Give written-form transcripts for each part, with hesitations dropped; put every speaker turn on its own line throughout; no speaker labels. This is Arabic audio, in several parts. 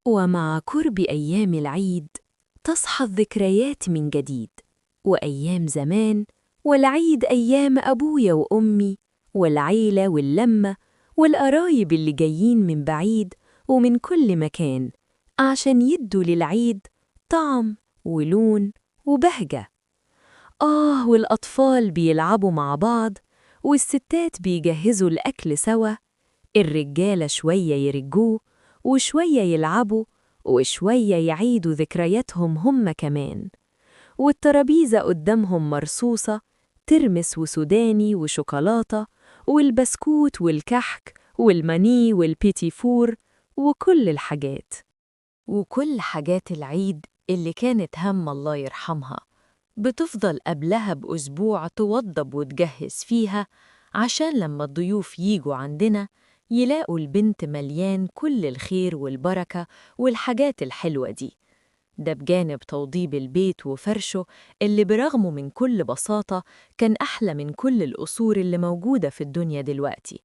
ومع قرب أيام العيد تصحى الذكريات من جديد، وأيام زمان والعيد أيام أبويا وأمي والعيلة واللمة والقرايب اللي جايين من بعيد ومن كل مكان عشان يدوا للعيد طعم ولون وبهجة. والأطفال بيلعبوا مع بعض، والستات بيجهزوا الأكل سوا، الرجالة شوية يرجوه وشوية يلعبوا وشوية يعيدوا ذكرياتهم هم كمان، والترابيزة قدامهم مرصوصة، ترمس وسوداني وشوكولاتة والبسكوت والكحك والماني والبيتي فور وكل الحاجات. وكل حاجات العيد اللي كانت هم الله يرحمها بتفضل قبلها بأسبوع توضب وتجهز فيها، عشان لما الضيوف ييجوا عندنا يلاقوا البنت مليان كل الخير والبركة والحاجات الحلوة دي. ده بجانب توضيب البيت وفرشه اللي برغمه من كل بساطة كان أحلى من كل القصور اللي موجودة في الدنيا دلوقتي،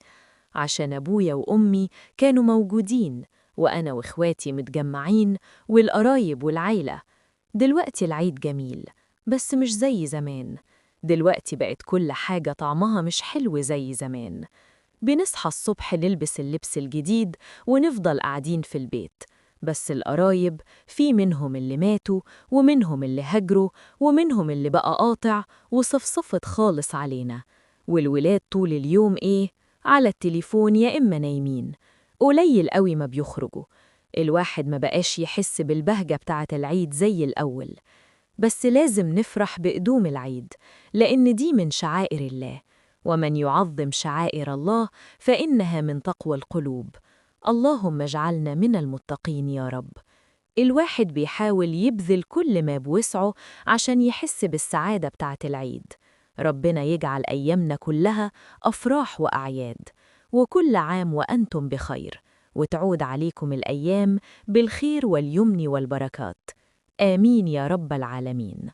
عشان أبويا وأمي كانوا موجودين وأنا وإخواتي متجمعين والقرايب والعيلة. دلوقتي العيد جميل بس مش زي زمان. دلوقتي بقت كل حاجة طعمها مش حلو زي زمان. بنصحى الصبح نلبس اللبس الجديد ونفضل قاعدين في البيت، بس القرايب في منهم اللي ماتوا ومنهم اللي هجروا ومنهم اللي بقى قاطع وصفصفت خالص علينا، والولاد طول اليوم على التليفون يا إما نايمين، قليل قوي ما بيخرجوا. الواحد ما بقاش يحس بالبهجة بتاعة العيد زي الأول. بس لازم نفرح بقدوم العيد، لأن دي من شعائر الله، ومن يعظم شعائر الله فإنها من تقوى القلوب. اللهم اجعلنا من المتقين يا رب. الواحد بيحاول يبذل كل ما بوسعه عشان يحس بالسعادة بتاعة العيد. ربنا يجعل أيامنا كلها أفراح وأعياد، وكل عام وأنتم بخير، وتعود عليكم الأيام بالخير واليمن والبركات. آمين يا رب العالمين.